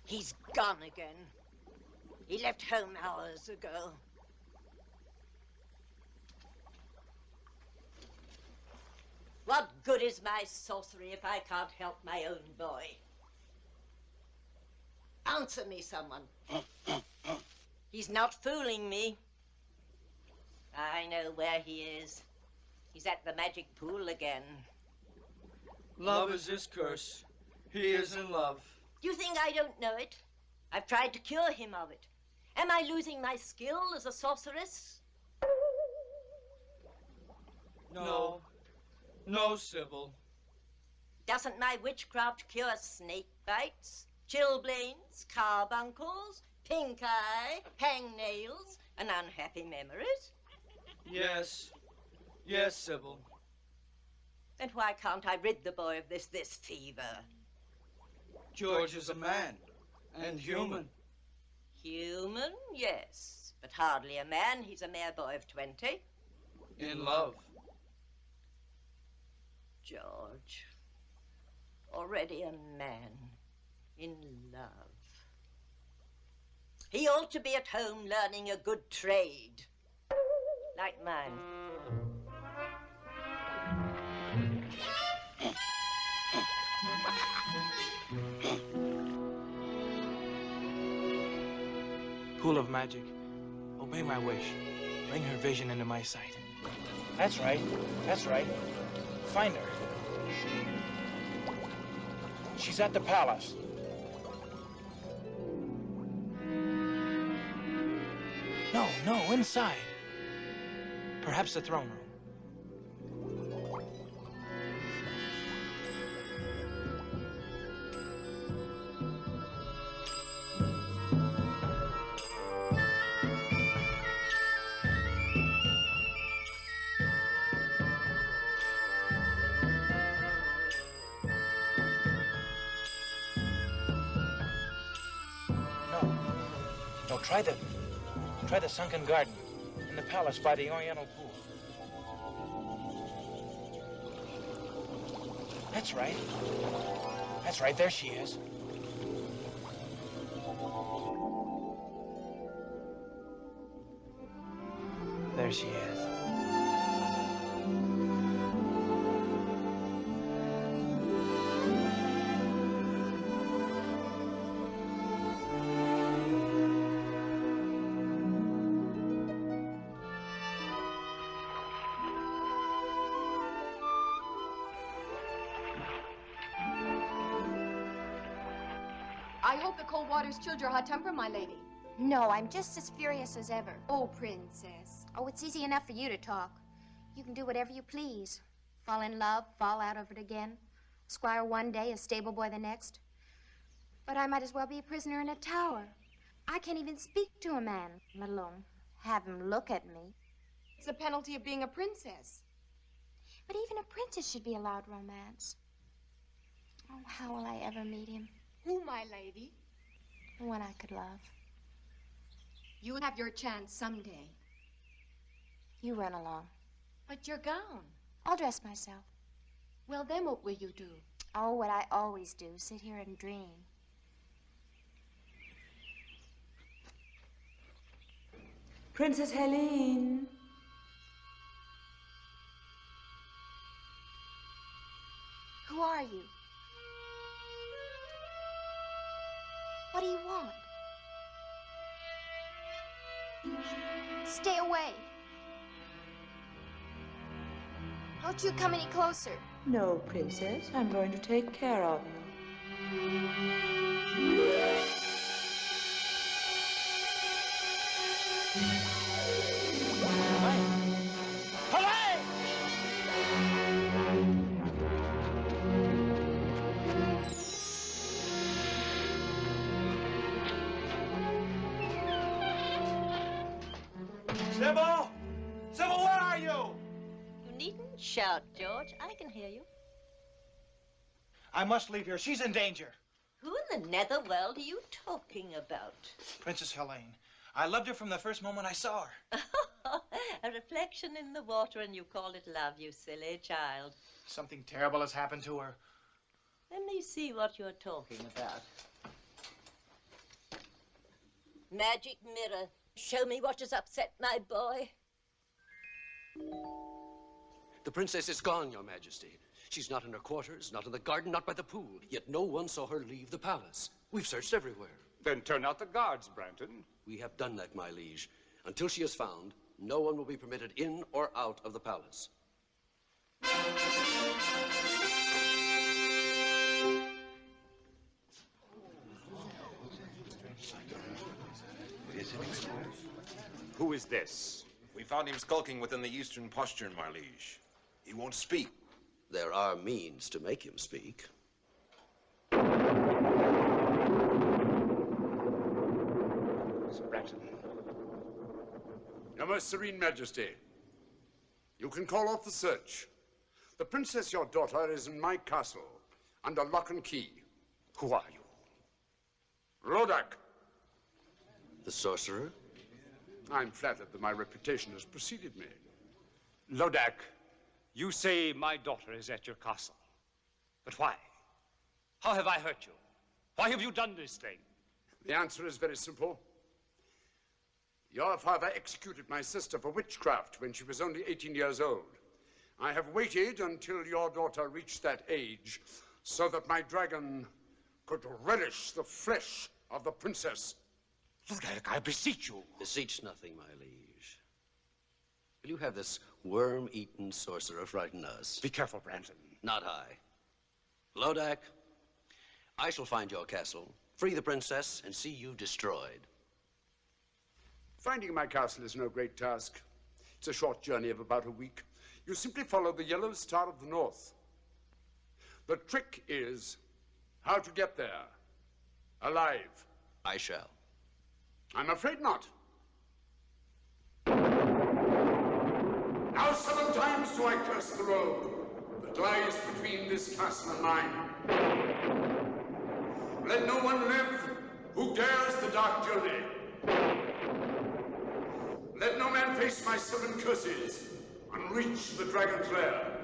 He's gone again. He left home hours ago. What good is my sorcery if I can't help my own boy? Answer me, someone. He's not fooling me. I know where he is. He's at the magic pool again. Love is his curse. He is in love. Do you think I don't know it? I've tried to cure him of it. Am I losing my skill as a sorceress? No. No, Sybil. Doesn't my witchcraft cure snake bites, chilblains, carbuncles, pink eye, hangnails, and unhappy memories? Yes. Yes, Sybil. Then why can't I rid the boy of this fever? George is a man, and human. Human, yes, but hardly a man. He's a mere boy of 20. In love. George, already a man, in love. He ought to be at home learning a good trade, like mine. Pool of magic, obey my wish. Bring her vision into my sight. That's right, that's right. Find her. She's at the palace. No, inside. Perhaps the throne room. Try the sunken garden in the palace by the Oriental pool. That's right. That's right, there she is. There she is. I hope the cold water's chilled your hot temper, my lady. No, I'm just as furious as ever. Oh, Princess. Oh, it's easy enough for you to talk. You can do whatever you please. Fall in love, fall out of it again. Squire one day, a stable boy the next. But I might as well be a prisoner in a tower. I can't even speak to a man, let alone have him look at me. It's the penalty of being a princess. But even a princess should be allowed romance. Oh, how will I ever meet him? Who, my lady? The one I could love. You'll have your chance someday. You run along. But your gown. I'll dress myself. Well, then what will you do? Oh, what I always do, sit here and dream. Princess Helene. Who are you? What do you want? Stay away. Don't you come any closer. No, Princess. I'm going to take care of you. Sybil! Sybil, where are you? You needn't shout, George. I can hear you. I must leave here. She's in danger. Who in the netherworld are you talking about? Princess Helene. I loved her from the first moment I saw her. A reflection in the water, and you call it love, you silly child. Something terrible has happened to her. Let me see what you're talking about. Magic mirror. Show me what has upset my boy. The princess is gone, Your Majesty. She's not in her quarters, not in the garden, not by the pool. Yet no one saw her leave the palace. We've searched everywhere. Then turn out the guards, Branton. We have done that, my liege. Until she is found, no one will be permitted in or out of the palace. Who is this? We found him skulking within the eastern postern, my liege. He won't speak. There are means to make him speak. Sir Branton. Your most serene majesty, you can call off the search. The princess, your daughter, is in my castle, under lock and key. Who are you? Lodac. The sorcerer? I'm flattered that my reputation has preceded me. Lodac, you say my daughter is at your castle. But why? How have I hurt you? Why have you done this thing? The answer is very simple. Your father executed my sister for witchcraft when she was only 18 years old. I have waited until your daughter reached that age so that my dragon could relish the flesh of the princess. Lodac, I beseech you. Beseech nothing, my liege. Will you have this worm-eaten sorcerer frighten us? Be careful, Branton. Not I. Lodac, I shall find your castle, free the princess, and see you destroyed. Finding my castle is no great task. It's a short journey of about a week. You simply follow the yellow star of the north. The trick is how to get there, alive. I shall. I'm afraid not. Now 7 times do I curse the road that lies between this castle and mine. Let no one live who dares the dark journey. Let no man face my 7 curses and reach the dragon's lair.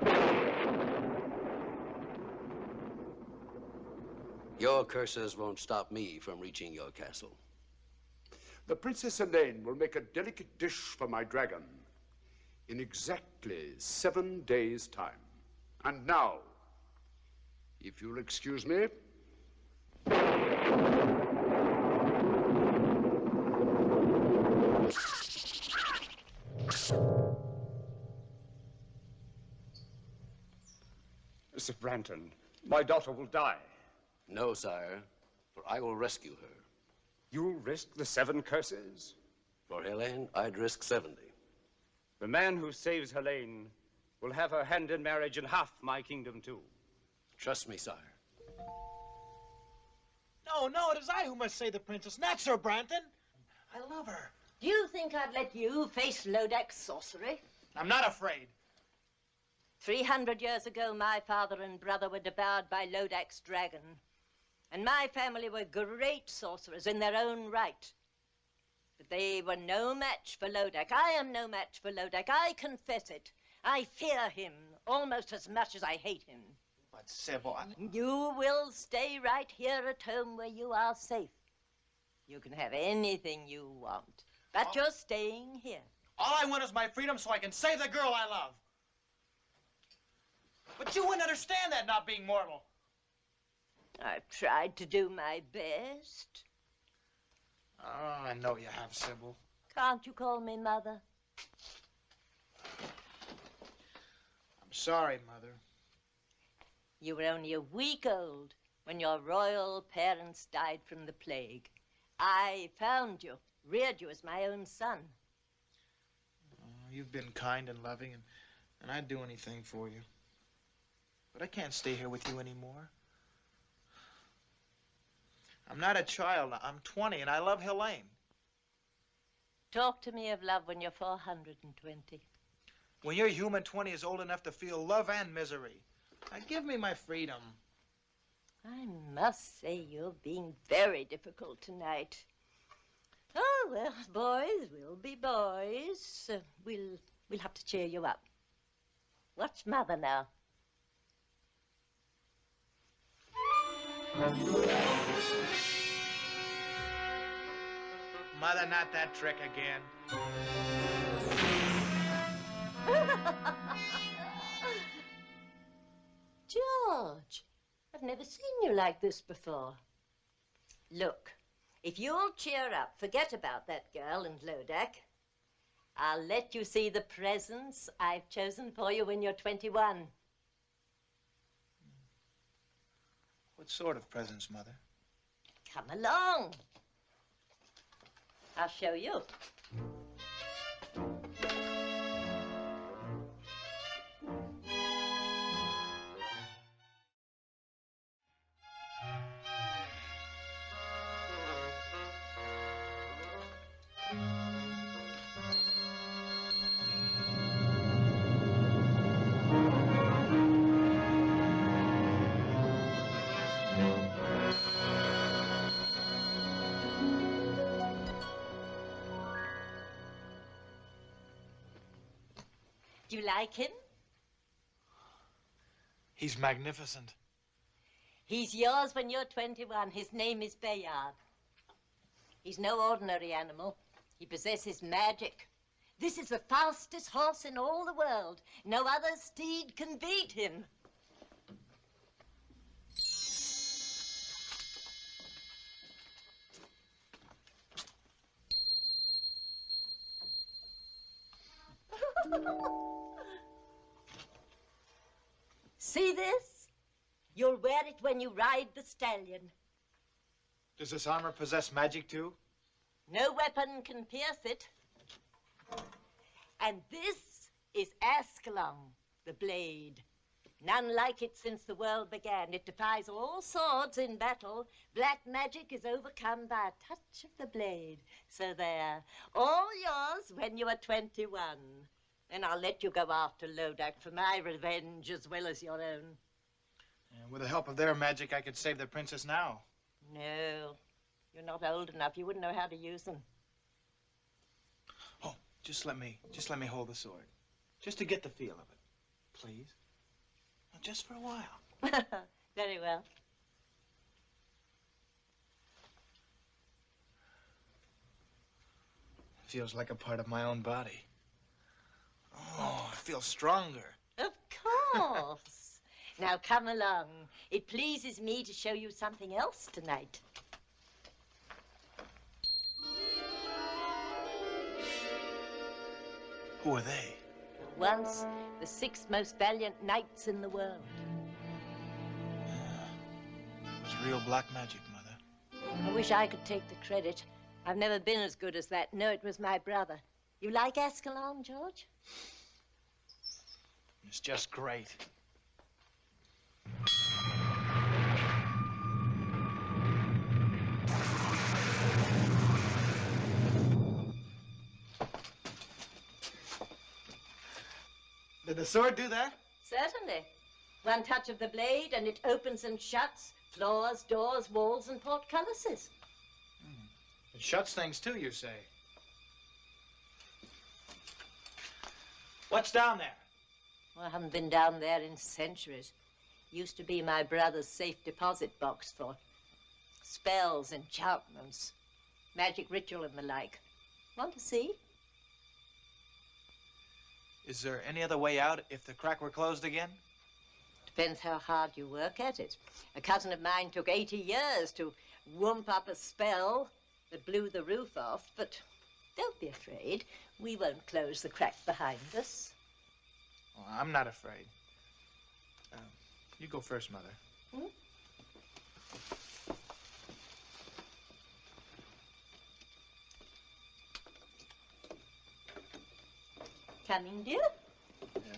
Your curses won't stop me from reaching your castle. The Princess Helene will make a delicate dish for my dragon in exactly 7 days' time. And now, if you'll excuse me. Sir Branton, my daughter will die. No, sire, for I will rescue her. You risk the 7 curses? For Helene, I'd risk 70. The man who saves Helene will have her hand in marriage and half my kingdom, too. Trust me, sire. No, it is I who must save the princess, not Sir Branton. I love her. Do you think I'd let you face Lodac's sorcery? I'm not afraid. 300 years ago, my father and brother were devoured by Lodac's dragon. And my family were great sorcerers in their own right. But they were no match for Lodac. I am no match for Lodac. I confess it. I fear him almost as much as I hate him. But Sybil, You will stay right here at home where you are safe. You can have anything you want, but you're staying here. all I want is my freedom so I can save the girl I love. But you wouldn't understand that, not being mortal. I've tried to do my best. Oh, I know you have, Sybil. Can't you call me Mother? I'm sorry, Mother. You were only a week old when your royal parents died from the plague. I found you, reared you as my own son. Oh, you've been kind and loving, and I'd do anything for you. But I can't stay here with you anymore. I'm not a child. I'm 20, and I love Helene. Talk to me of love when you're 420. When your human 20 is old enough to feel love and misery. Now, give me my freedom. I must say you're being very difficult tonight. Oh, well, boys will be boys. We'll have to cheer you up. Watch Mother now. Mother, not that trick again. George, I've never seen you like this before. Look, if you'll cheer up, forget about that girl and Lodac. I'll let you see the presents I've chosen for you when you're 21. What sort of presents, Mother? Come along. I'll show you. Do you like him? He's magnificent. He's yours when you're 21. His name is Bayard. He's no ordinary animal. He possesses magic. This is the fastest horse in all the world. No other steed can beat him. See this? You'll wear it when you ride the stallion. Does this armor possess magic, too? No weapon can pierce it. And this is Ascalon, the blade. None like it since the world began. It defies all swords in battle. Black magic is overcome by a touch of the blade. So there, all yours when you are 21. Then I'll let you go after Lodac for my revenge as well as your own. And with the help of their magic, I could save the princess now. No, you're not old enough. You wouldn't know how to use them. Oh, just let me hold the sword. Just to get the feel of it, please. Well, just for a while. Very well. It feels like a part of my own body. Oh, I feel stronger. Of course. Now come along. It pleases me to show you something else tonight. Who are they? Once the 6 most valiant knights in the world. It was real black magic, Mother. I wish I could take the credit. I've never been as good as that. No, it was my brother. You like Ascalon, George? It's just great. Did the sword do that? Certainly. One touch of the blade and it opens and shuts floors, doors, walls, and portcullises. It shuts things too, you say? What's down there? Well, I haven't been down there in centuries. Used to be my brother's safe deposit box for spells, enchantments, magic ritual and the like. Want to see? Is there any other way out if the crack were closed again? Depends how hard you work at it. A cousin of mine took 80 years to whoomp up a spell that blew the roof off, but don't be afraid. We won't close the crack behind us. Well, I'm not afraid. You go first, Mother. Hmm? Coming, dear? Yes.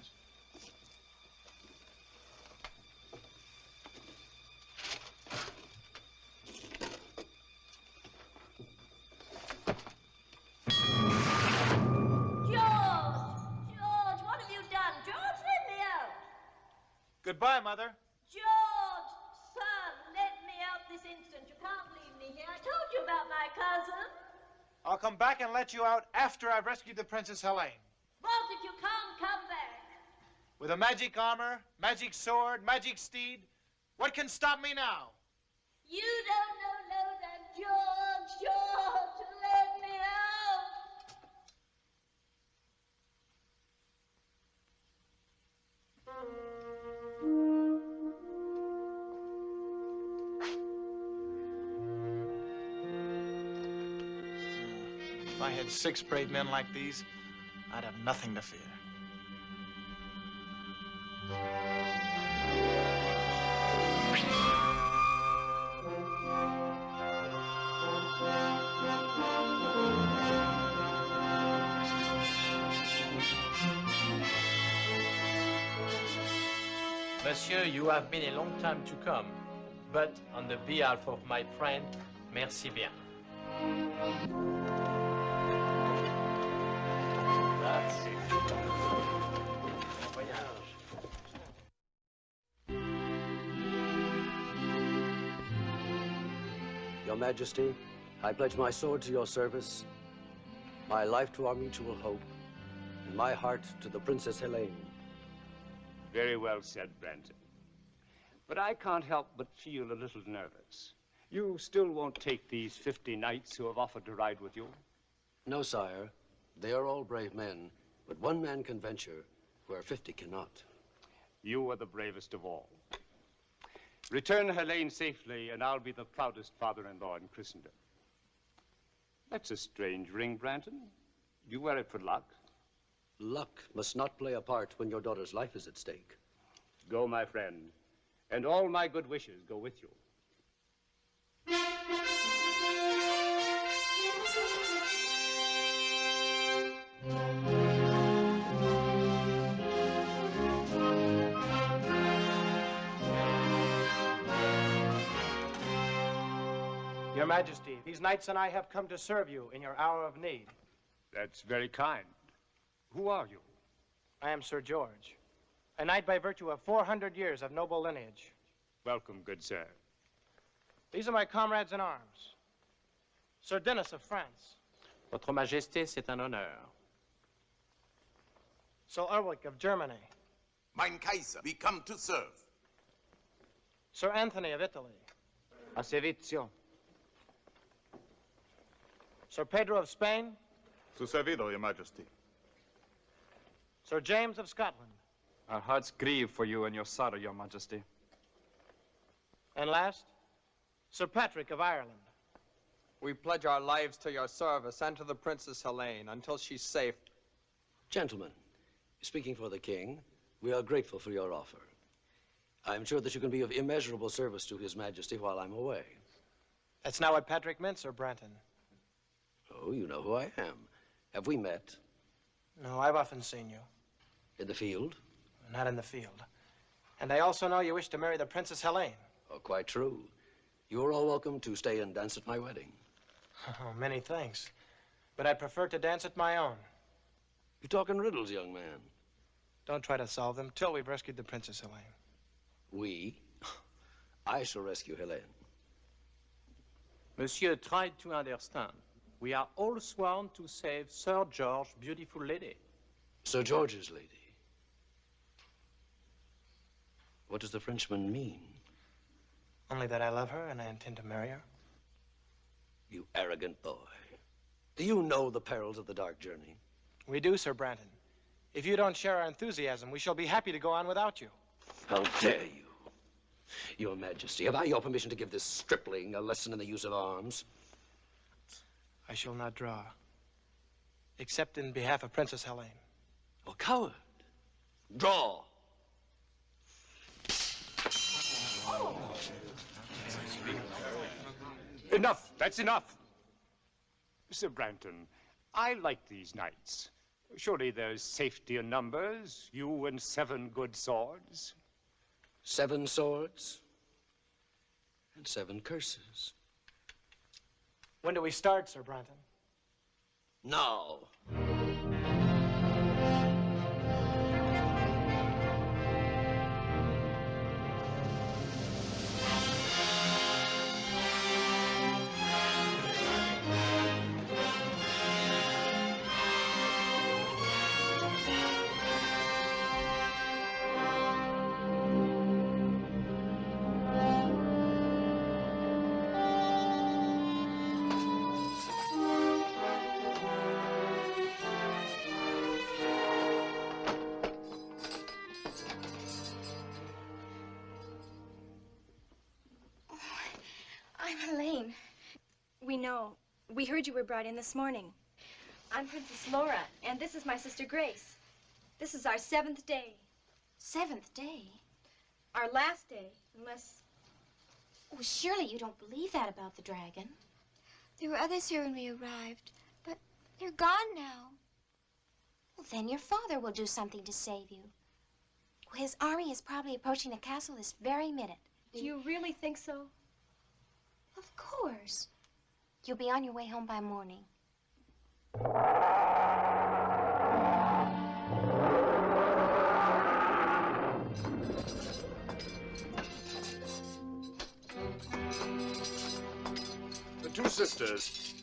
Goodbye, Mother. George, son, let me out this instant. You can't leave me here. I told you about my cousin. I'll come back and let you out after I've rescued the Princess Helene. What if you can't come back? With a magic armor, magic sword, magic steed, what can stop me now? You don't know Lodac, George, George, let me out. If I had 6 brave men like these, I'd have nothing to fear. Monsieur, you have been a long time to come, but on the behalf of my friend, merci bien. Your Majesty, I pledge my sword to your service, my life to our mutual hope, and my heart to the Princess Helene. Very well said, Branton. But I can't help but feel a little nervous. You still won't take these 50 knights who have offered to ride with you? No, sire. They are all brave men, but one man can venture where 50 cannot. You are the bravest of all. Return Helene safely, and I'll be the proudest father-in-law in Christendom. That's a strange ring, Branton. You wear it for luck? Luck must not play a part when your daughter's life is at stake. Go, my friend, and all my good wishes go with you. Your Majesty, these knights and I have come to serve you in your hour of need. That's very kind. Who are you? I am Sir George, a knight by virtue of 400 years of noble lineage. Welcome, good sir. These are my comrades in arms. Sir Denis of France. Votre Majesté, c'est un honneur. Sir Ulrich of Germany. Mein Kaiser, we come to serve. Sir Anthony of Italy. A servizio. Sir Pedro of Spain. Su servido, Your Majesty. Sir James of Scotland. Our hearts grieve for you and your sorrow, Your Majesty. And last, Sir Patrick of Ireland. We pledge our lives to your service and to the Princess Helene until she's safe. Gentlemen, speaking for the king, we are grateful for your offer. I'm sure that you can be of immeasurable service to His Majesty while I'm away. That's not what Patrick meant, Sir Branton. Oh, you know who I am. Have we met? No, I've often seen you. In the field? Not in the field. And I also know you wish to marry the Princess Helene. Oh, quite true. You're all welcome to stay and dance at my wedding. Oh, many thanks. But I'd prefer to dance at my own. You're talking riddles, young man. Don't try to solve them till we've rescued the Princess Helene. We? I shall rescue Helene. Monsieur tried to understand. We are all sworn to save Sir George's beautiful lady. Sir George's lady? What does the Frenchman mean? Only that I love her and I intend to marry her. You arrogant boy. Do you know the perils of the dark journey? We do, Sir Branton. If you don't share our enthusiasm, we shall be happy to go on without you. How dare you? Your Majesty, have I your permission to give this stripling a lesson in the use of arms? I shall not draw, except in behalf of Princess Helene. Oh, coward. Draw. Enough. That's enough. Sir Branton, I like these knights. Surely there's safety in numbers. You and 7 good swords. 7 swords and 7 curses. When do we start, Sir Branton? Now. I'm Helene. We know. We heard you were brought in this morning. I'm Princess Laura, and this is my sister Grace. This is our 7th day. 7th day? Our last day, unless... Oh, surely you don't believe that about the dragon. There were others here when we arrived, but they're gone now. Well, then your father will do something to save you. Well, his army is probably approaching the castle this very minute. Do you really think so? Of course. You'll be on your way home by morning. The 2 sisters.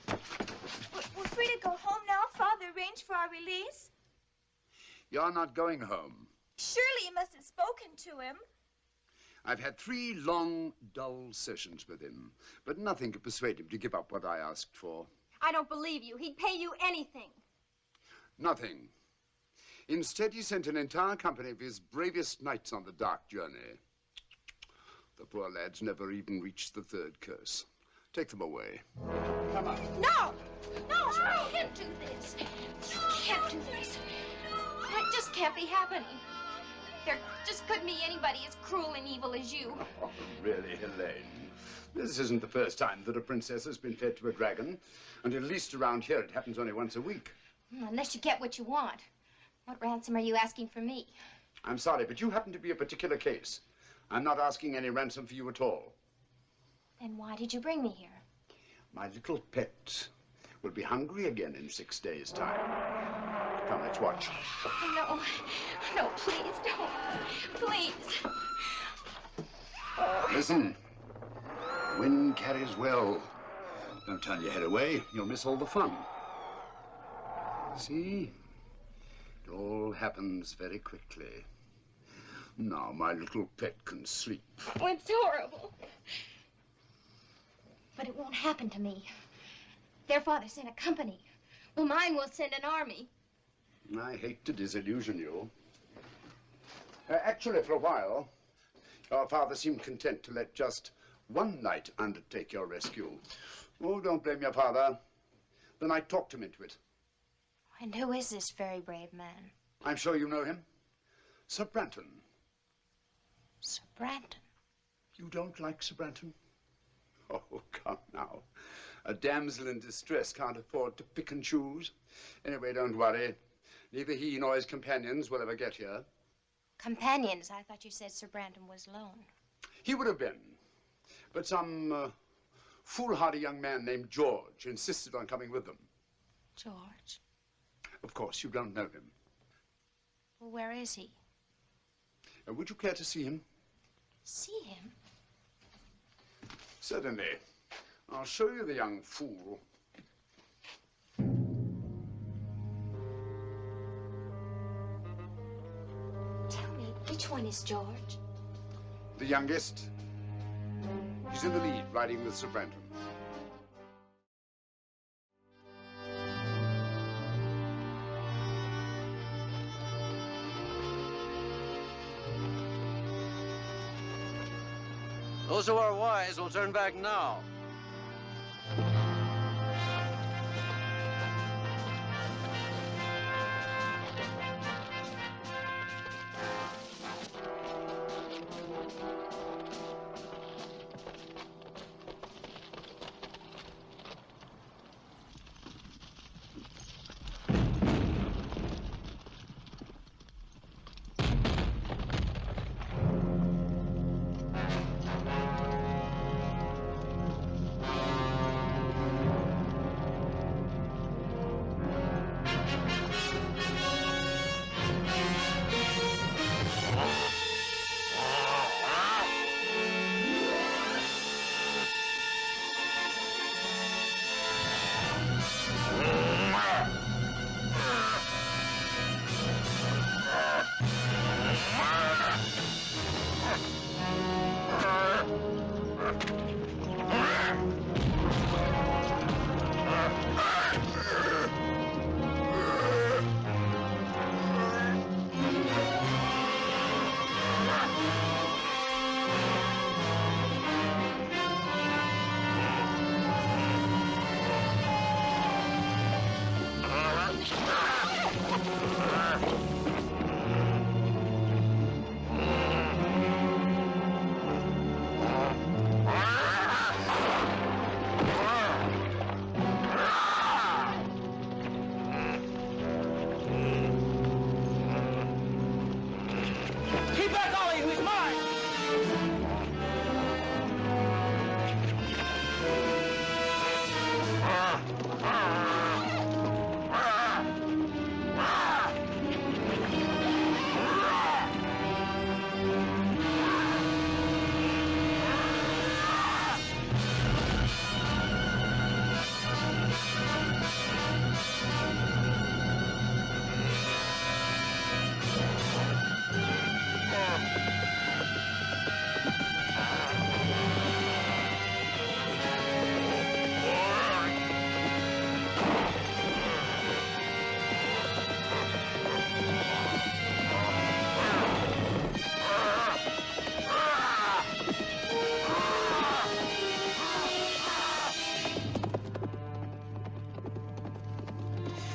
We're free to go home now. Father arranged for our release. You're not going home. Surely you must have spoken to him. I've had 3 long, dull sessions with him, but nothing could persuade him to give up what I asked for. I don't believe you. He'd pay you anything. Nothing. Instead, he sent an entire company of his bravest knights on the dark journey. The poor lads never even reached the 3rd curse. Take them away. Come on. No! No, you can't do this. You can't do this. It just can't be happening. There just couldn't be anybody as cruel and evil as you. Oh, really, Helene? This isn't the first time that a princess has been fed to a dragon. And at least around here, it happens only once a week. Unless you get what you want. What ransom are you asking for me? I'm sorry, but you happen to be a particular case. I'm not asking any ransom for you at all. Then why did you bring me here? My little pet will be hungry again in 6 days' time. Come, let's watch. Oh, no. No, please, don't. Please. Listen. Wind carries well. Don't turn your head away. You'll miss all the fun. See? It all happens very quickly. Now my little pet can sleep. Oh, it's horrible. But it won't happen to me. Their father sent a company. Well, mine will send an army. I hate to disillusion you. Actually, for a while, your father seemed content to let just 1 knight undertake your rescue. Oh, don't blame your father. The knight talked him into it. And who is this very brave man? I'm sure you know him. Sir Branton. Sir Branton? You don't like Sir Branton? Oh, come now. A damsel in distress can't afford to pick and choose. Anyway, don't worry. Neither he nor his companions will ever get here. Companions? I thought you said Sir Branton was alone. He would have been. But some foolhardy young man named George insisted on coming with them. George? Of course, you don't know him. Well, where is he? Would you care to see him? See him? Certainly. I'll show you the young fool. Tell me, which one is George? The youngest. He's in the lead, riding with Sir Branton. Those who are wise will turn back now.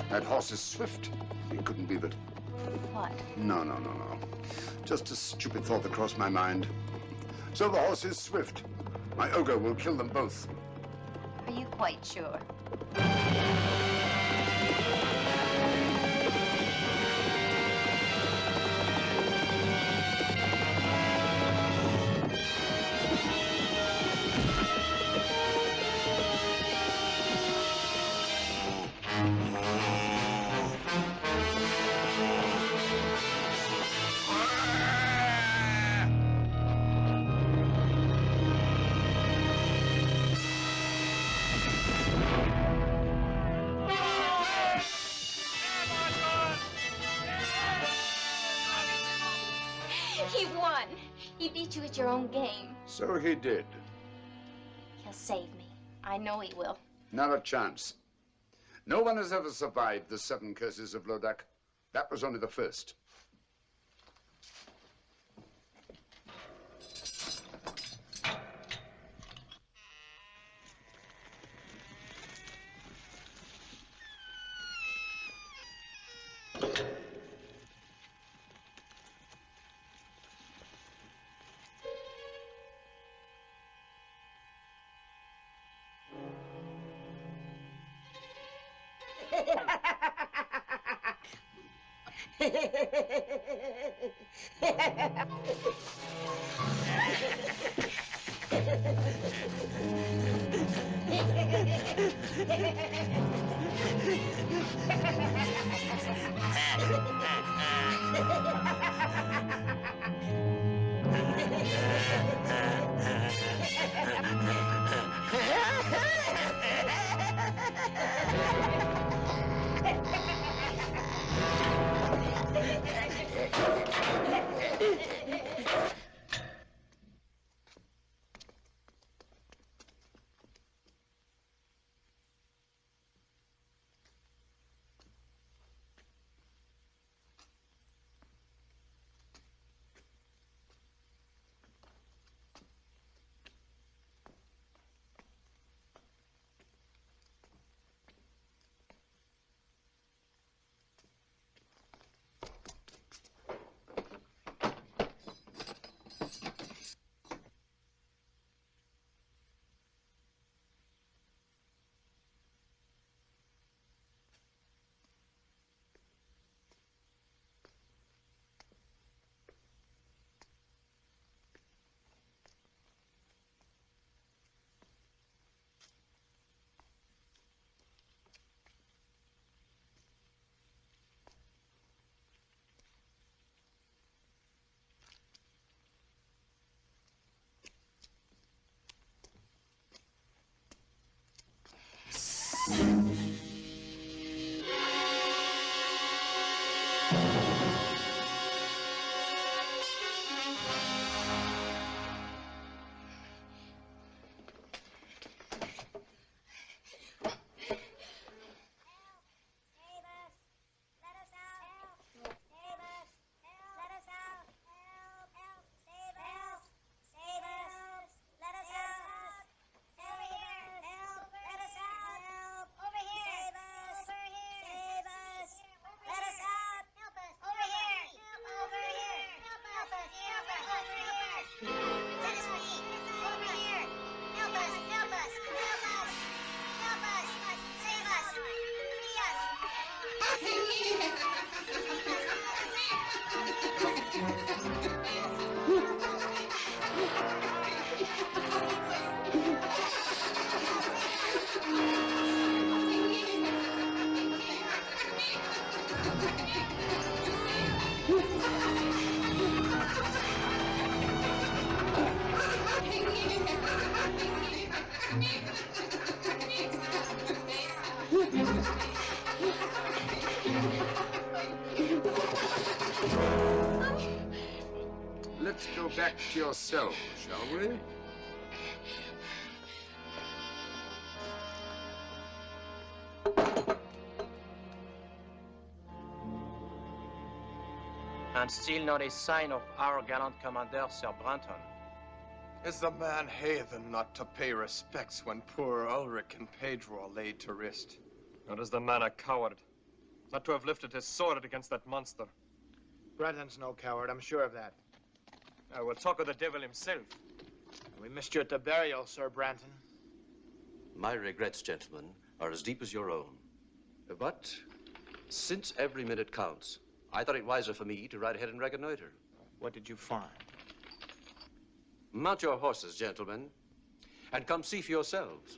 That horse is swift. It couldn't be that. What? No. Just a stupid thought that crossed my mind. So the horse is swift. My ogre will kill them both. Are you quite sure? He won. He beat you at your own game. So he did. He'll save me. I know he will. Not a chance. No one has ever survived the 7 curses of Lodac. That was only the first. Let's go back to your cell, shall we? And still not a sign of our gallant commander, Sir Branton. Is the man heathen not to pay respects when poor Ulrich and Pedro are laid to rest? Or is the man a coward? Not to have lifted his sword against that monster. Branton's no coward, I'm sure of that. I will talk of the devil himself. We missed you at the burial, Sir Branton. My regrets, gentlemen, are as deep as your own. But since every minute counts, I thought it wiser for me to ride ahead and reconnoiter. What did you find? Mount your horses, gentlemen, and come see for yourselves.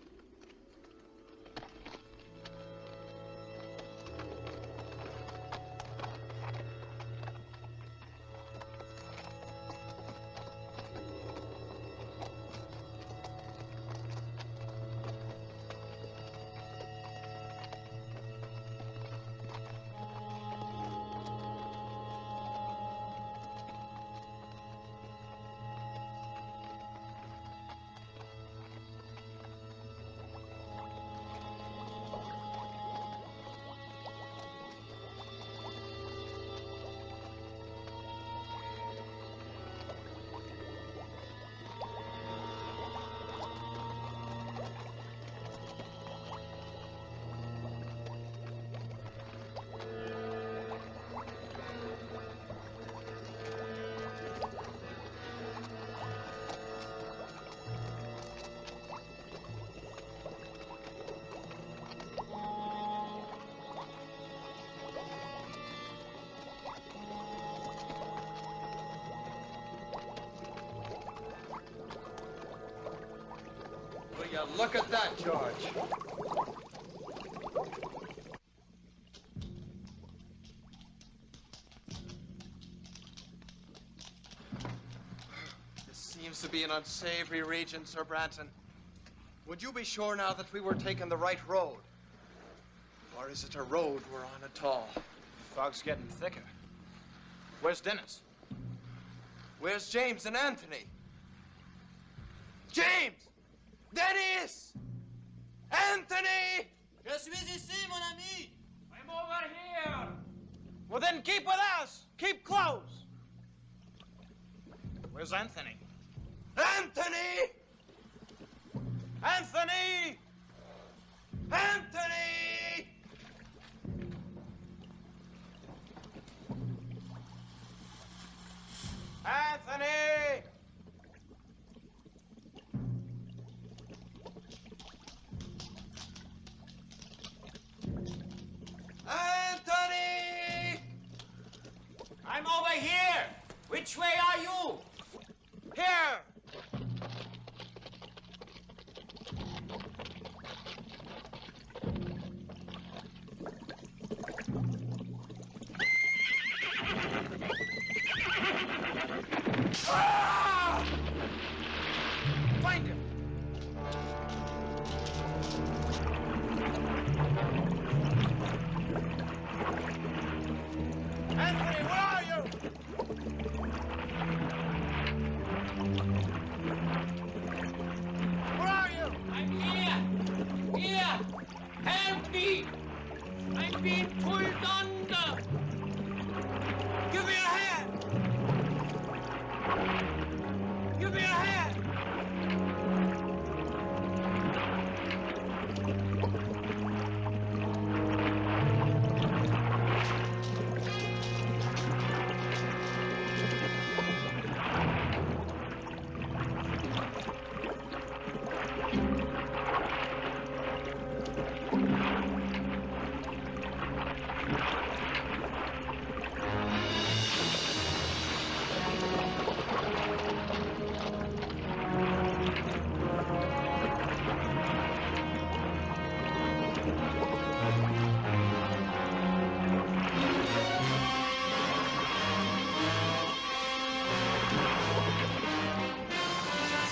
you look at that, George? This seems to be an unsavory region, Sir Branton. Would you be sure now that we were taking the right road? Or is it a road we're on at all? Fog's getting thicker. Where's Dennis? Where's James and Anthony? James! Dennis! Anthony! Je suis ici, mon ami! I'm over here! Well, then keep with us! Keep close! Where's Anthony? Anthony! Anthony! Anthony! Anthony! Anthony! I'm over here! Which way are you? Here! Ah! Find him! Anthony, where are you? Where are you? I'm here! Here! Help me! I'm being pulled under! Give me a hand! Give me a hand!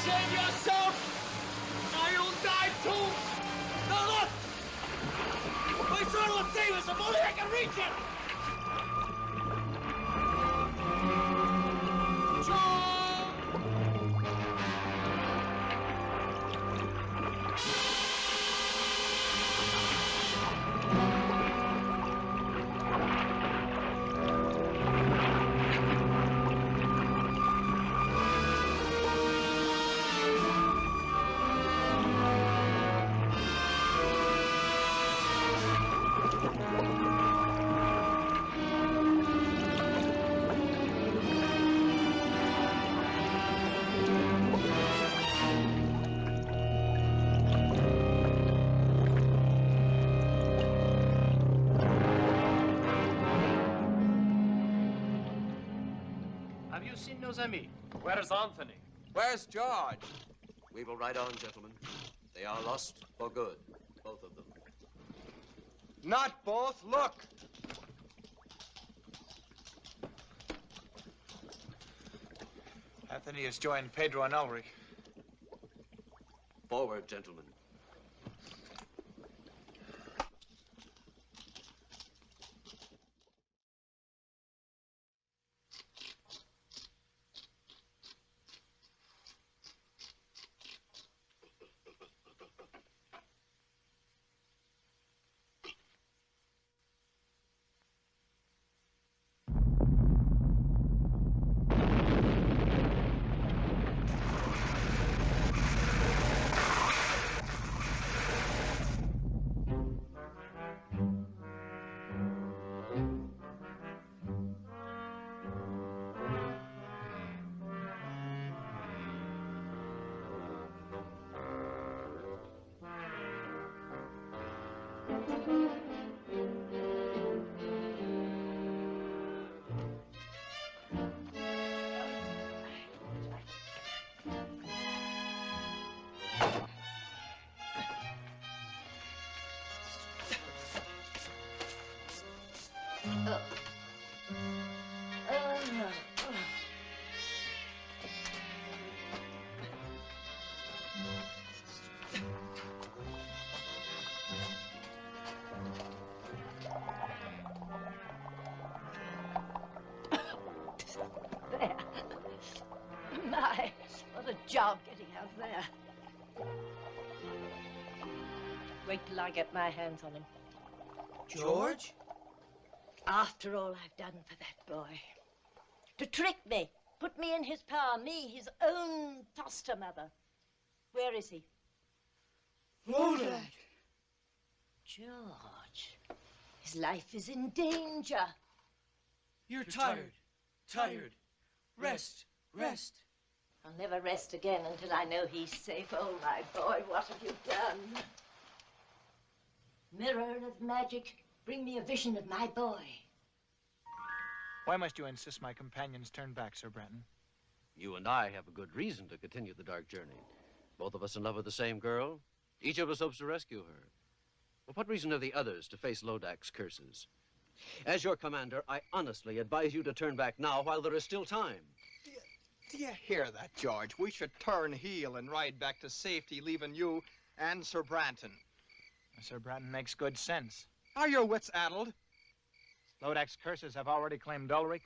Save yourself! Or you'll die too! Now look! My sword will save us if only I can reach it! Have you seen nos amis? Where's Anthony? Where's George? We will ride on, gentlemen. They are lost for good, both of them. Not both. Look! Anthony has joined Pedro and Ulrich. Forward, gentlemen. Wait till I get my hands on him. George? After all I've done for that boy. To trick me, put me in his power, me, his own foster mother. Where is he? Lodac! George, his life is in danger. You're tired. Tired. Rest. Rest. I'll never rest again until I know he's safe. Oh, my boy, what have you done? Mirror of magic, bring me a vision of my boy. Why must you insist my companions turn back, Sir Branton? You and I have a good reason to continue the dark journey. Both of us in love with the same girl. Each of us hopes to rescue her. But what reason have the others to face Lodac's curses? As your commander, I honestly advise you to turn back now while there is still time. Do you hear that, George? We should turn heel and ride back to safety, leaving you and Sir Branton. Sir Branton makes good sense. Are your wits addled? Lodac's curses have already claimed Ulrich,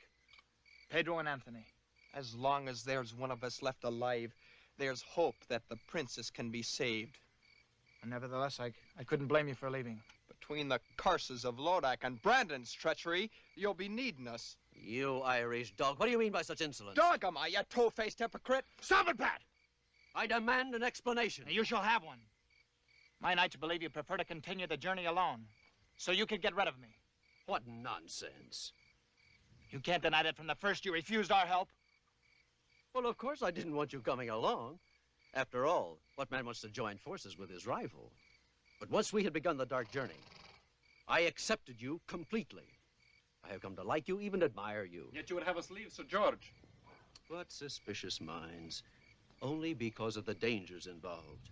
Pedro, and Anthony. As long as there's one of us left alive, there's hope that the princess can be saved. And nevertheless, I couldn't blame you for leaving. Between the curses of Lodac and Branton's treachery, you'll be needing us. You Irish dog. What do you mean by such insolence? Dog am I, you two-faced hypocrite? Stop it, Pat! I demand an explanation. You shall have one. My knights believe you prefer to continue the journey alone, so you can get rid of me. What nonsense. You can't deny that from the first you refused our help. Well, of course I didn't want you coming along. After all, what man wants to join forces with his rival? But once we had begun the dark journey, I accepted you completely. I have come to like you, even admire you. Yet you would have us leave, Sir George. What suspicious minds. Only because of the dangers involved.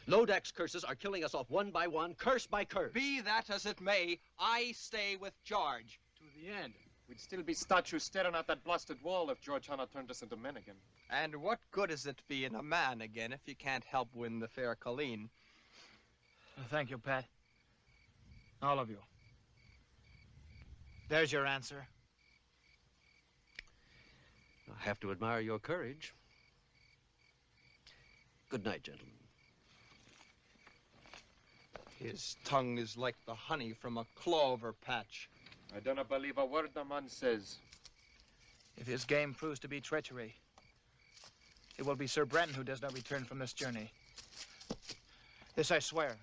Lodac's curses are killing us off one by one, curse by curse. Be that as it may, I stay with George. To the end. We'd still be statues staring at that blasted wall if George had not turned us into men again. And what good is it being a man again if you can't help win the fair Helene? Well, thank you, Pat. All of you. There's your answer. I have to admire your courage. Good night, gentlemen. His tongue is like the honey from a clover patch. I do not believe a word the man says. If his game proves to be treachery, it will be Sir Branton who does not return from this journey. This I swear.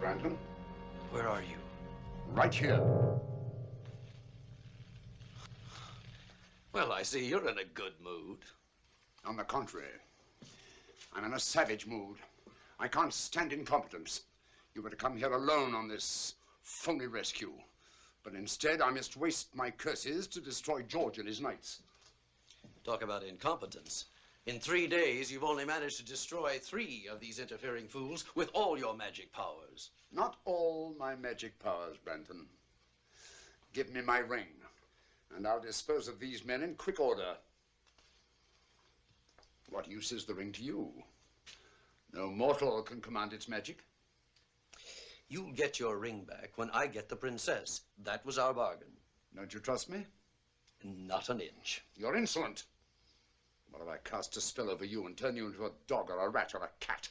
Branton? Where are you? Right here. Well, I see you're in a good mood. On the contrary, I'm in a savage mood. I can't stand incompetence. You were to come here alone on this phony rescue. But instead, I must waste my curses to destroy George and his knights. Talk about incompetence. In 3 days, you've only managed to destroy 3 of these interfering fools with all your magic powers. Not all my magic powers, Branton. Give me my ring, and I'll dispose of these men in quick order. What use is the ring to you? No mortal can command its magic. You'll get your ring back when I get the princess. That was our bargain. Don't you trust me? Not an inch. You're insolent. What if I cast a spell over you and turn you into a dog or a rat or a cat?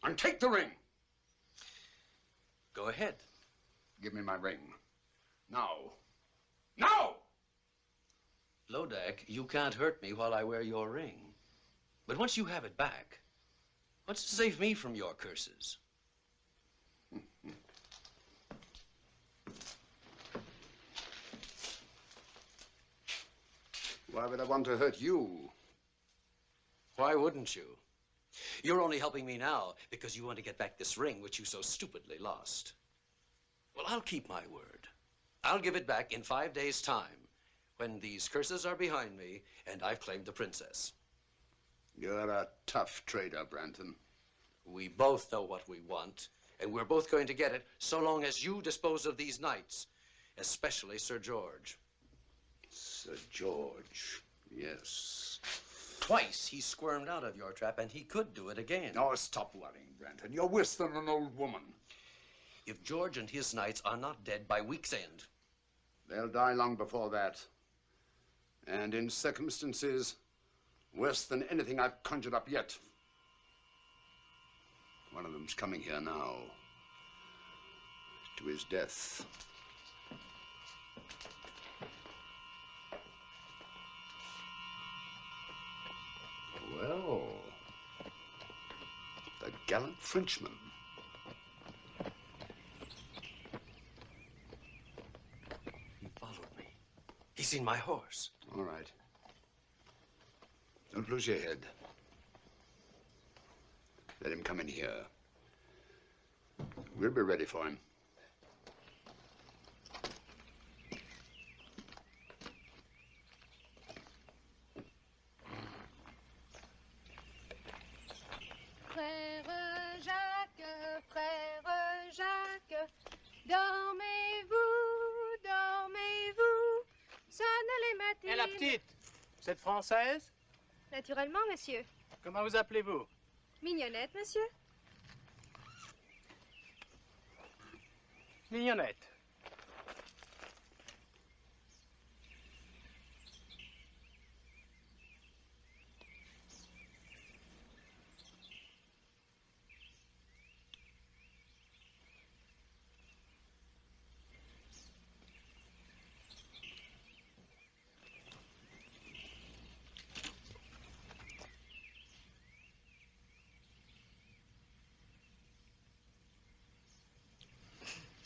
And take the ring! Go ahead. Give me my ring. Now. Now! Lodac, you can't hurt me while I wear your ring. But once you have it back, what's to save me from your curses? Why would I want to hurt you? Why wouldn't you? You're only helping me now because you want to get back this ring which you so stupidly lost. Well, I'll keep my word. I'll give it back in 5 days' time, when these curses are behind me and I've claimed the princess. You're a tough trader, Branton. We both know what we want, and we're both going to get it so long as you dispose of these knights, especially Sir George. Sir George, yes. Twice he squirmed out of your trap, and he could do it again. Oh, stop worrying, Branton. You're worse than an old woman. If George and his knights are not dead by week's end, they'll die long before that. And in circumstances worse than anything I've conjured up yet. One of them's coming here now to his death. Well, the gallant Frenchman. He followed me. He's seen my horse. All right. Don't lose your head. Let him come in here. We'll be ready for him. Frère Jacques, dormez-vous, dormez-vous, sonne les matines. Et la petite, vous êtes française? Naturellement, monsieur. Comment vous appelez-vous? Mignonnette, monsieur. Mignonnette.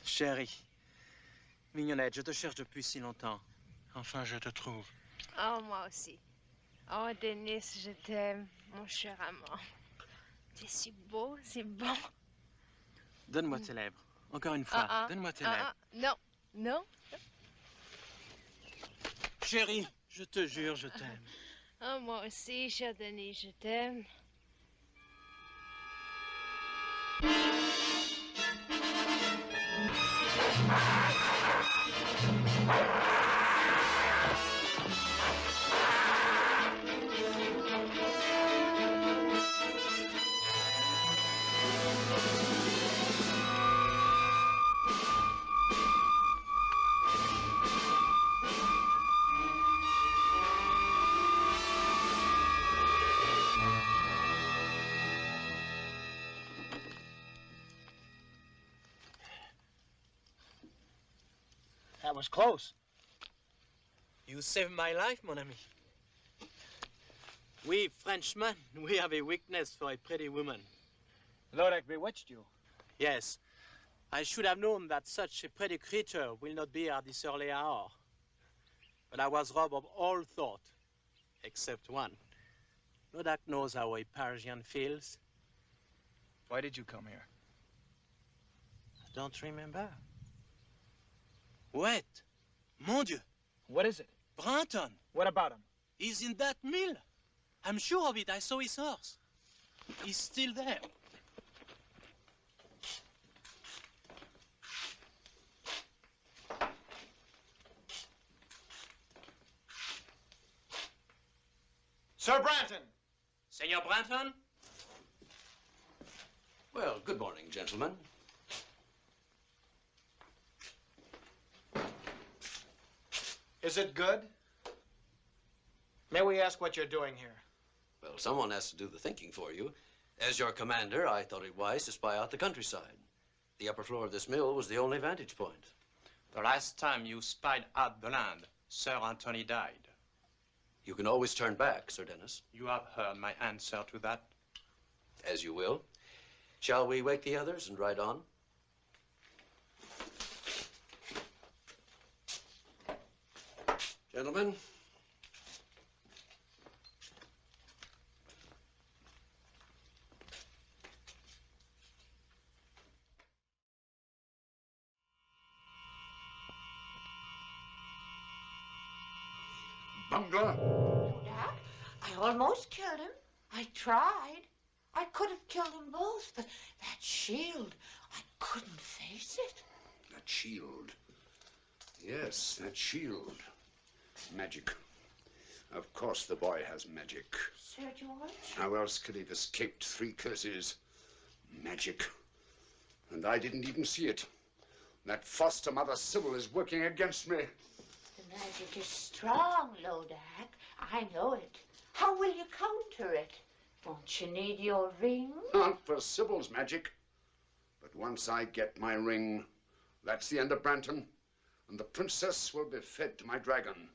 Chérie, Mignonnette, je te cherche depuis si longtemps. Enfin, je te trouve. Oh, moi aussi. Oh, Denis, je t'aime, mon cher amant. Tu es si beau, si bon. Donne-moi tes lèvres. Encore une fois, donne-moi tes lèvres. Non, non. Chérie, je te jure, je t'aime. Oh, moi aussi, cher Denis, je t'aime. That was close. You saved my life, mon ami. We Frenchmen, we have a weakness for a pretty woman. Lodac bewitched you? Yes. I should have known that such a pretty creature will not be at this early hour. But I was robbed of all thought, except one. Lodac knows how a Parisian feels. Why did you come here? I don't remember. Wait! Mon Dieu! What is it? Branton! What about him? He's in that mill. I'm sure of it. I saw his horse. He's still there. Sir Branton! Senor Branton? Well, good morning, gentlemen. Is it good? May we ask what you're doing here? Well, someone has to do the thinking for you. As your commander, I thought it wise to spy out the countryside. The upper floor of this mill was the only vantage point. The last time you spied out the land, Sir Anthony died. You can always turn back, Sir Dennis. You have heard my answer to that. As you will. Shall we wake the others and ride on? Gentlemen, smuggler. Lodac, I almost killed him. I tried. I could have killed them both, but that shield, I couldn't face it. That shield. Yes, that shield. Magic. Of course the boy has magic. Sir George? How else could he have escaped 3 curses? Magic. And I didn't even see it. That foster mother Sybil is working against me. The magic is strong, Lodac. I know it. How will you counter it? Won't you need your ring? Not for Sybil's magic. But once I get my ring, that's the end of Branton. And the princess will be fed to my dragon.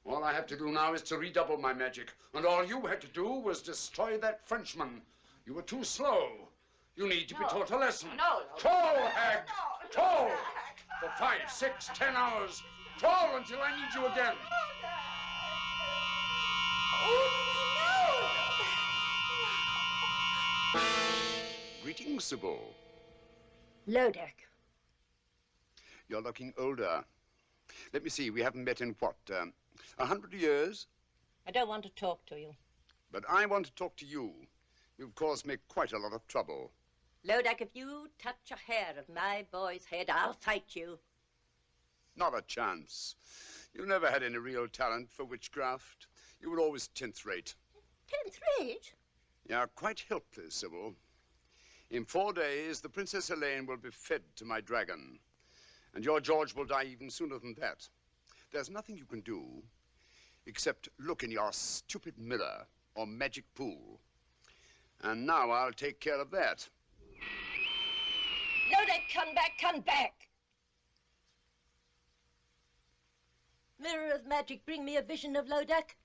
All I have to do now is to redouble my magic. And all you had to do was destroy that Frenchman. You were too slow. You need to be taught a lesson. No. Toll, hag! Toll! For 5, 6, 10 hours. Toll until I need you again. Greetings, Sybil. Lodac. You're looking older. Let me see, we haven't met in what, 100 years? I don't want to talk to you. But I want to talk to you. You've caused me quite a lot of trouble. Lodac, if you touch a hair of my boy's head, I'll fight you. Not a chance. You never had any real talent for witchcraft. You were always 10th rate. 10th rate? You're quite helpless, Sybil. In 4 days, the Princess Helene will be fed to my dragon. And your George will die even sooner than that. There's nothing you can do except look in your stupid mirror or magic pool. And now I'll take care of that. Lodac, come back, come back! Mirror of magic, bring me a vision of Lodac.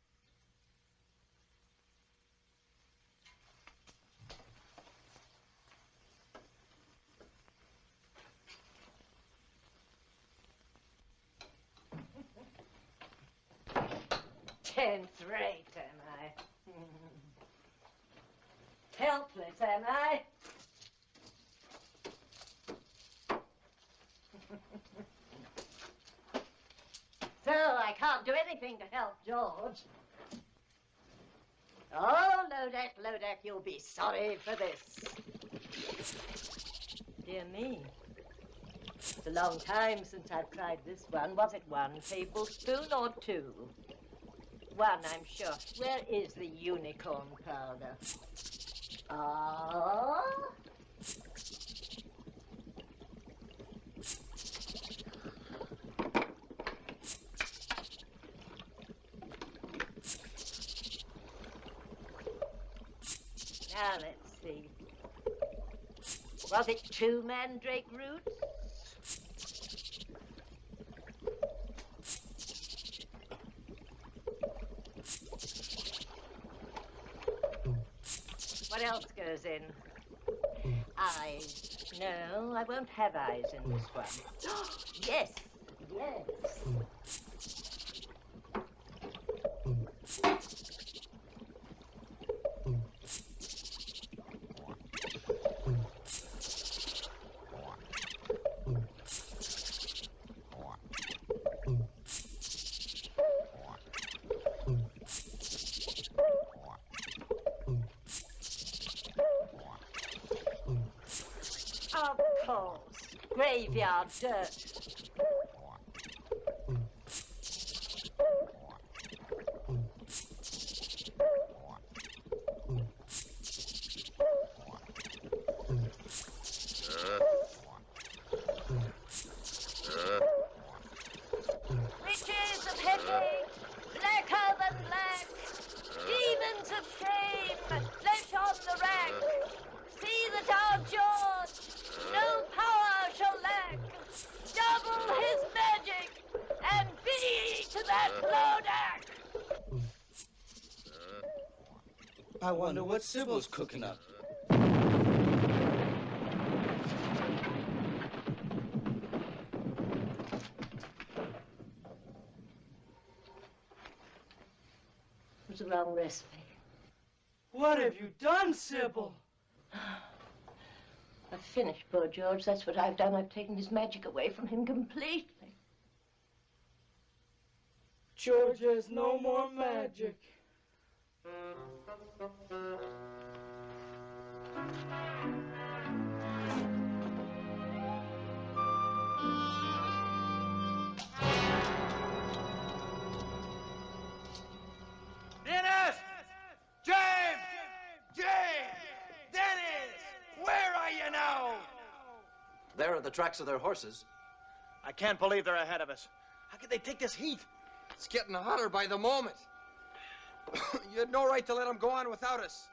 Tenth rate, am I? Helpless, am I? So I can't do anything to help George. Oh, Lodac, you'll be sorry for this. Dear me. It's a long time since I've tried this one. Was it 1 tablespoon or 2? 1, I'm sure. Where is the unicorn powder? Ah. Now, let's see. Was it 2 mandrake roots? What else goes in? Eyes. No, I won't have eyes in this one. Yes, yes. Of course. Graveyard dirt. Riches of headache, blacker than black, demons of shame, flesh on the rack. See that our George no power shall lack. Double his magic and be to that Lodac. I wonder what Sybil's cooking up. It was the wrong recipe. What have you done, Sybil? I've finished poor George. That's what I've done. I've taken his magic away from him completely. George has no more magic. Dennis! James! James! Dennis! Where are you now? There are the tracks of their horses. I can't believe they're ahead of us. How could they take this heat? It's getting hotter by the moment. You had no right to let them go on without us.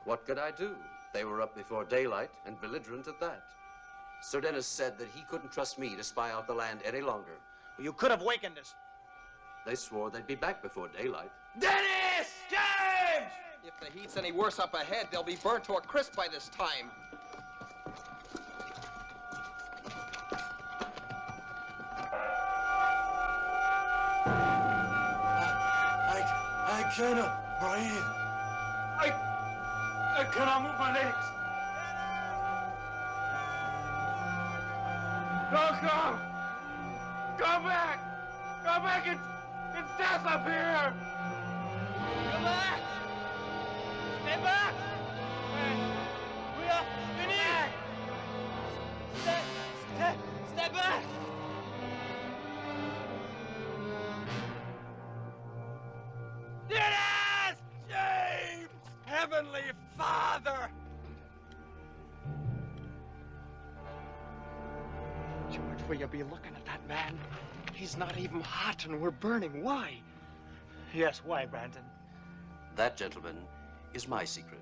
What could I do? They were up before daylight and belligerent at that. Sir Dennis said that he couldn't trust me to spy out the land any longer. You could have wakened us. They swore they'd be back before daylight. Dennis! James! If the heat's any worse up ahead, they'll be burnt to a crisp by this time. I cannot breathe. I cannot move my legs. Don't come! Come back! Come back! It's death up here! Come back! Stay back! We are finished! Stay back! Dennis! James! Heavenly Father! George, will you be looking at that man? He's not even hot and we're burning. Why? Yes, why, Branton? That, gentlemen, is my secret.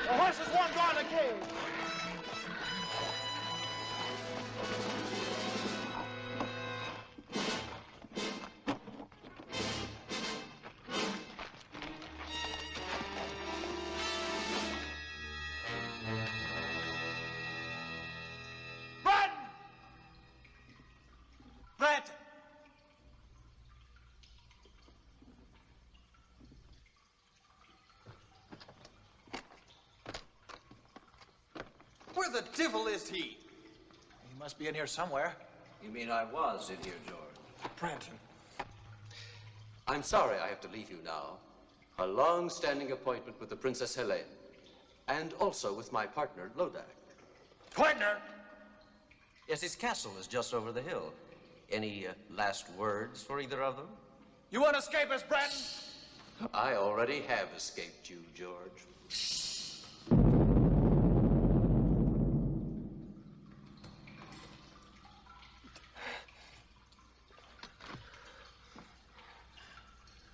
The horses won't go in the cage. Branton! Where the devil is he? He must be in here somewhere. You mean I was in here, George? Branton. I'm sorry I have to leave you now. A long-standing appointment with the Princess Helene, and also with my partner, Lodac. Partner? Yes, his castle is just over the hill. Any last words for either of them? You want to escape us, Branton? I already have escaped you, George.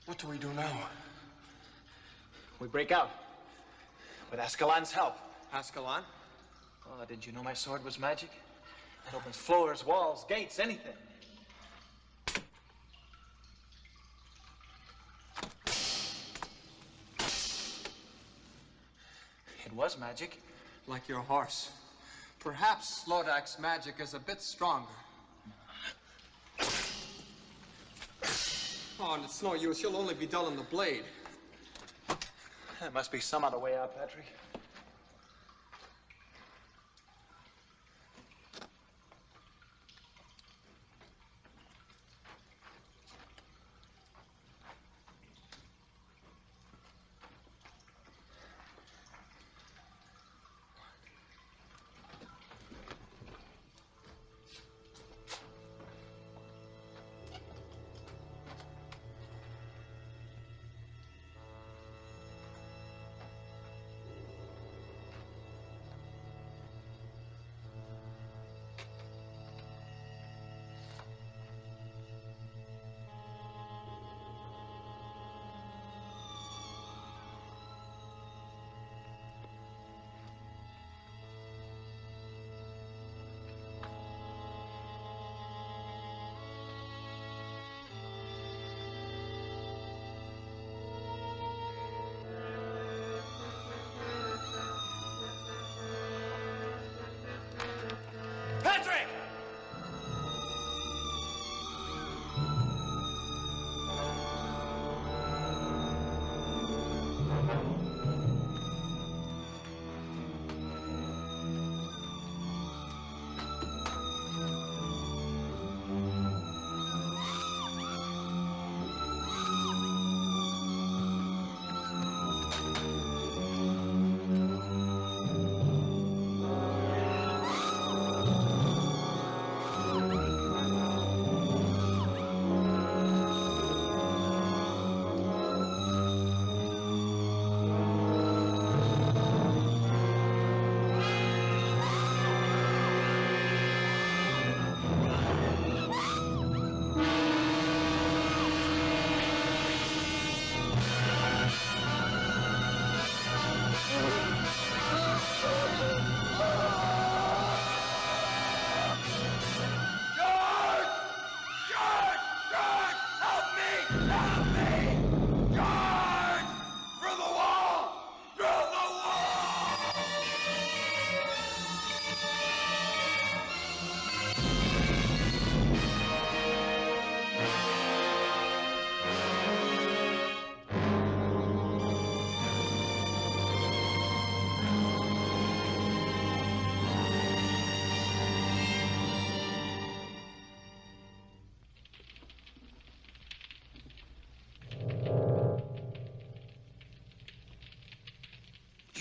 What do we do now? We break out. With Ascalon's help. Ascalon? Oh, didn't you know my sword was magic? It opens floors, walls, gates, anything. It was magic. Like your horse. Perhaps Lodac's magic is a bit stronger. Oh, and it's no use. You'll only be dulling the blade. There must be some other way out, Patrick.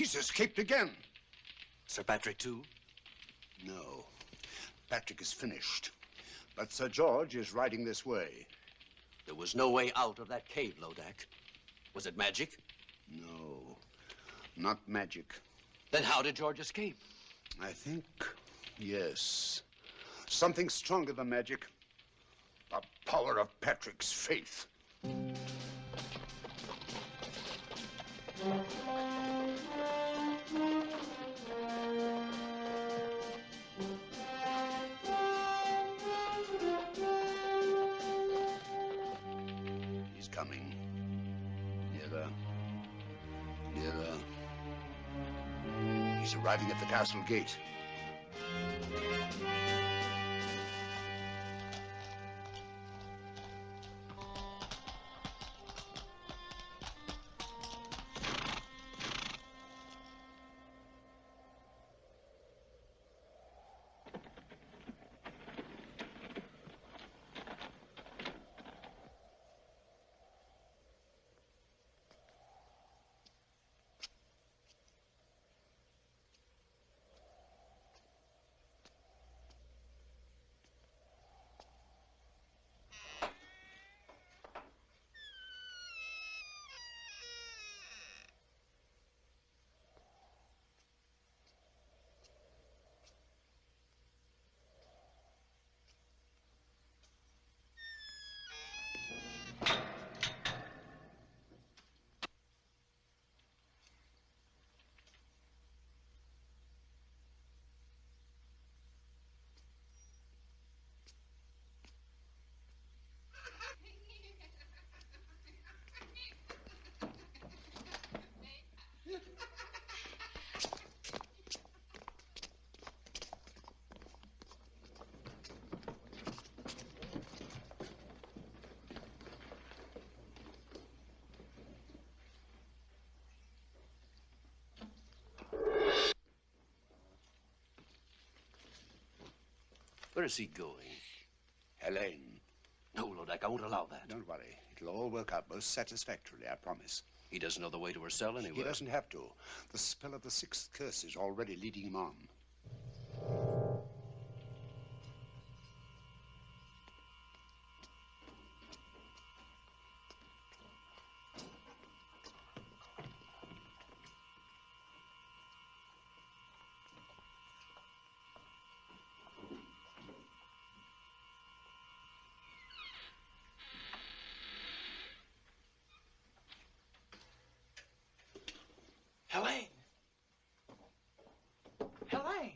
He's escaped again. Sir Patrick, too? No. Patrick is finished. But Sir George is riding this way. There was no way out of that cave, Lodac. Was it magic? No, not magic. Then how did George escape? I think, yes. Something stronger than magic. The power of Patrick's faith. He's coming. Nearer. Nearer. He's arriving at the castle gate. Where is he going? Helene. No, Lodac, I won't allow that. Don't worry. It'll all work out most satisfactorily, I promise. He doesn't know the way to her cell anyway. He doesn't have to. The spell of the sixth curse is already leading him on. Helene! Helene!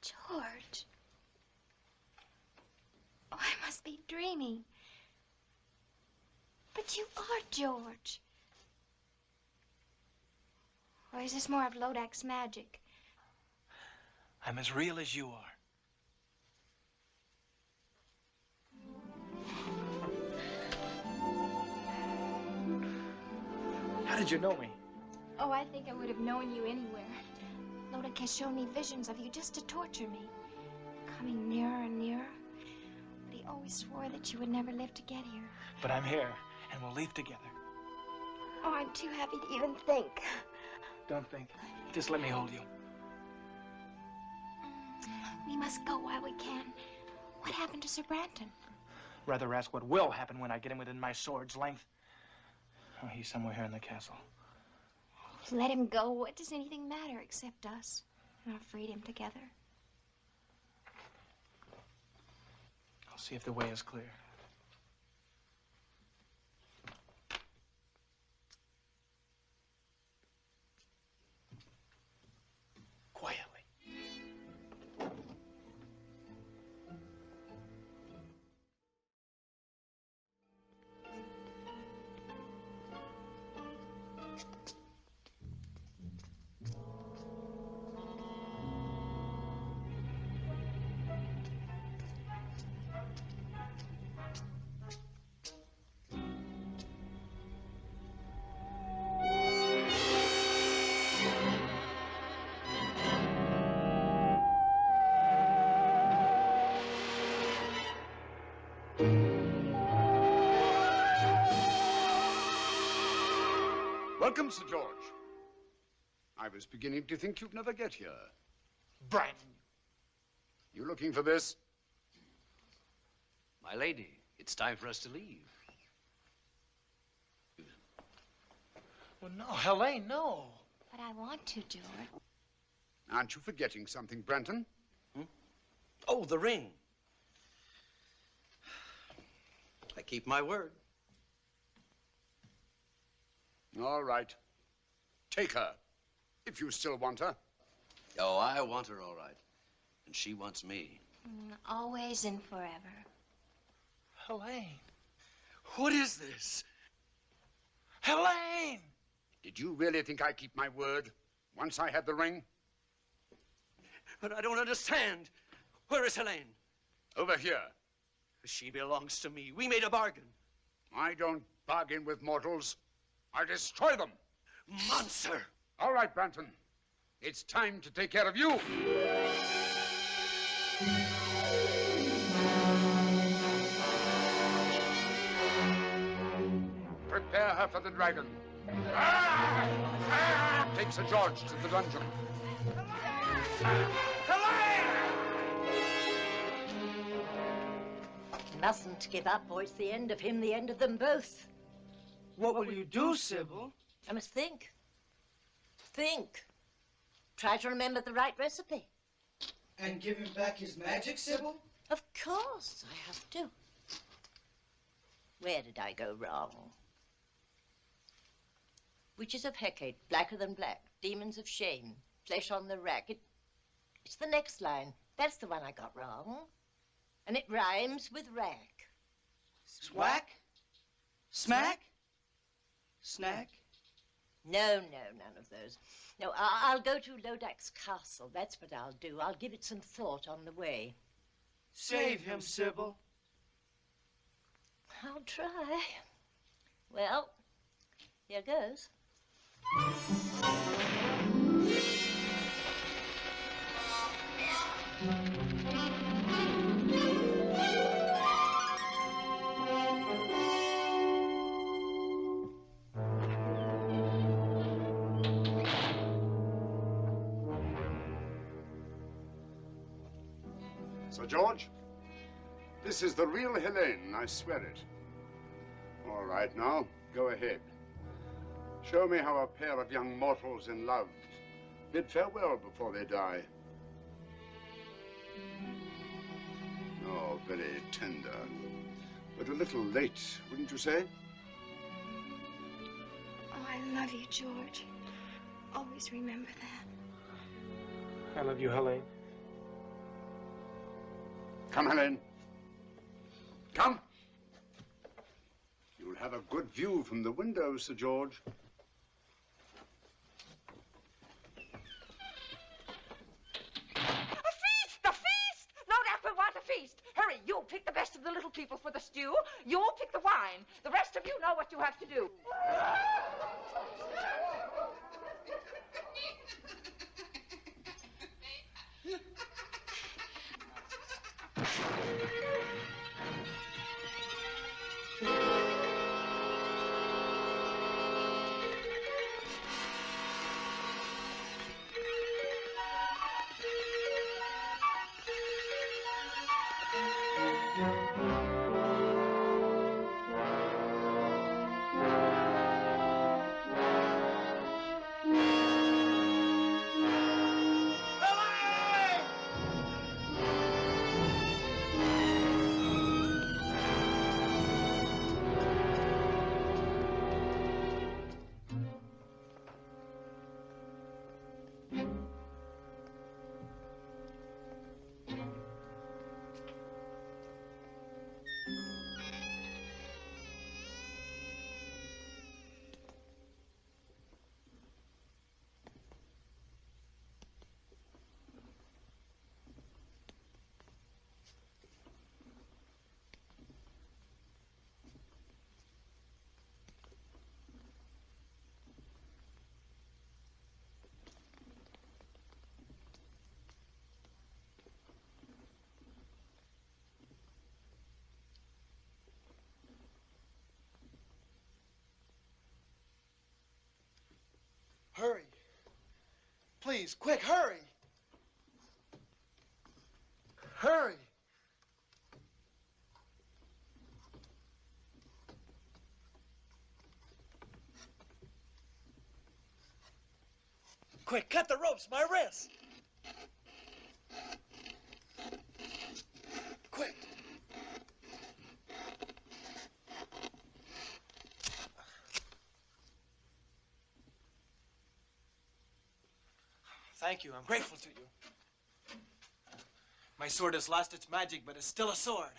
George. Oh, I must be dreaming. But you are George. Or is this more of Lodac's magic? I'm as real as you are. How did you know me? Oh, I think I would have known you anywhere. Lodac has shown me visions of you just to torture me. Coming nearer and nearer. But he always swore that you would never live to get here. But I'm here, and we'll leave together. Oh, I'm too happy to even think. Don't think. Just let me hold you. We must go while we can. What happened to Sir Branton? Rather ask what will happen when I get him within my sword's length. Oh, he's somewhere here in the castle. Let him go. What does anything matter except us and our freedom together? I'll see if the way is clear. Quietly. Welcome, Sir George. I was beginning to think you'd never get here. Branton. You looking for this? My lady, it's time for us to leave. Well, no, Helene, no. But I want to, George. Aren't you forgetting something, Branton? Oh, the ring. I keep my word. All right. Take her, if you still want her. Oh, I want her all right. And she wants me. Always and forever. Helene. What is this? Helene! Did you really think I keep my word once I had the ring? But I don't understand. Where is Helene? Over here. She belongs to me. We made a bargain. I don't bargain with mortals. I destroy them. Monster! All right, Branton. It's time to take care of you. Prepare her for the dragon. Take Sir George to the dungeon. Mustn't give up, or it's the end of him, the end of them both. What will you do, Sybil? I must think. Think. Try to remember the right recipe. And give him back his magic, Sybil? Of course, I have to. Where did I go wrong? Witches of Hecate, blacker than black. Demons of shame, flesh on the rack. It's the next line. That's the one I got wrong. And it rhymes with rack. Swack? Smack? Snack? No, none of those. No, I'll go to Lodac's castle. That's what I'll do. I'll give it some thought on the way. Save him, Sybil. I'll try. Well, here goes. Sir George, this is the real Helene, I swear it. All right, now, go ahead. Show me how a pair of young mortals in love bid farewell before they die. Oh, very tender, but a little late, wouldn't you say? Oh, I love you, George. Always remember that. I love you, Helene. Come, Helene. Come. You'll have a good view from the window, Sir George. A feast! Lodac, we want a feast. Hurry, you pick the best of the little people for the stew. You'll pick the wine. The rest of you know what you have to do. Hurry. Please, quick, hurry. Hurry. Quick, cut the ropes, my wrist. Quick. Thank you. I'm grateful to you. My sword has lost its magic, but it's still a sword.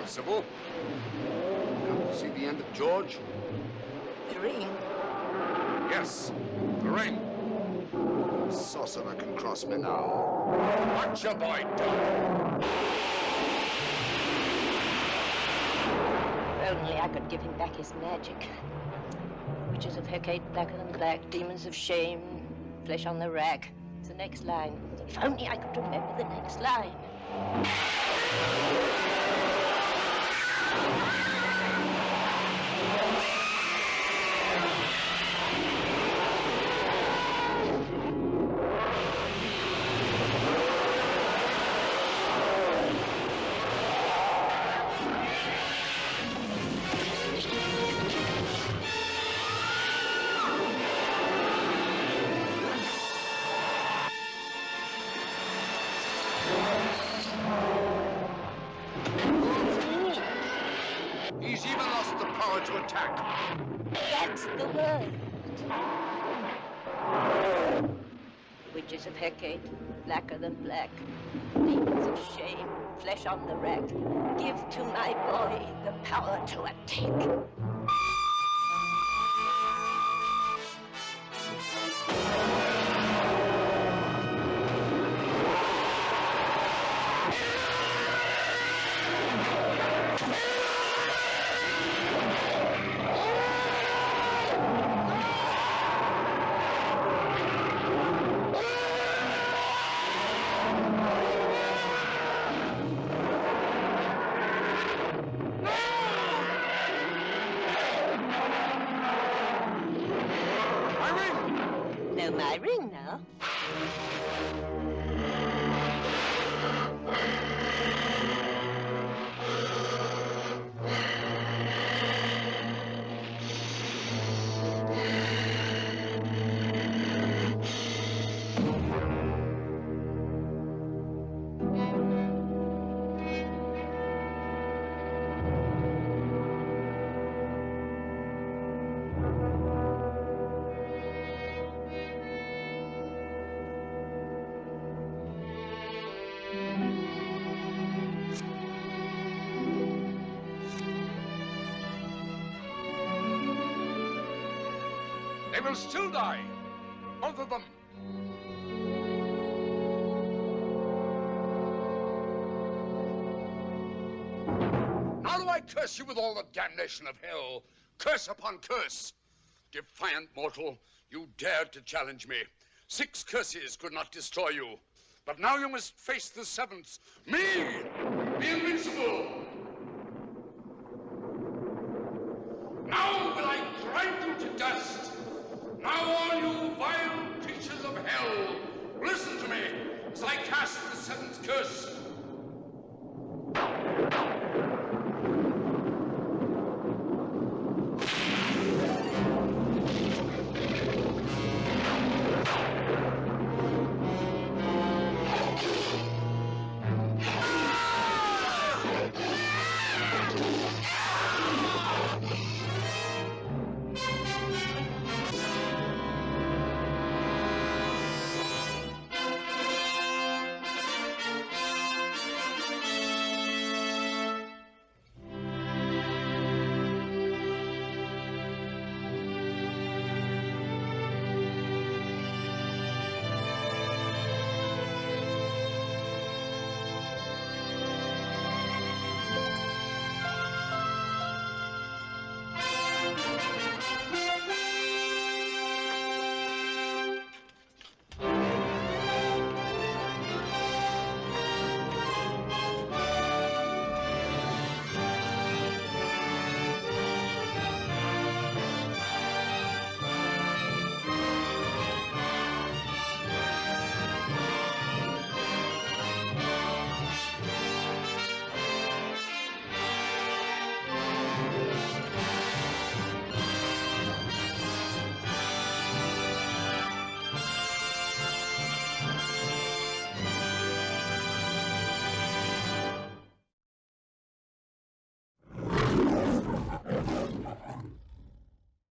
Sybil? Come to see the end of George? The ring? Yes, the ring. No sorcerer can cross me now. What's your boy done? If only I could give him back his magic. Witches of Hecate, blacker than black, demons of shame, flesh on the rack. It's the next line. If only I could remember the next line. He's even lost the power to attack. That's the word. Witches of Hecate, blacker than black, demons of shame, flesh on the rack. Give to my boy the power to attack. My ring now. They will still die. Both of them. Now do I curse you with all the damnation of hell. Curse upon curse. Defiant mortal, you dared to challenge me. 6 curses could not destroy you. But now you must face the 7th. Me, the invincible. Now will I grind you to dust. Now all you vile creatures of hell, listen to me as I cast the 7th curse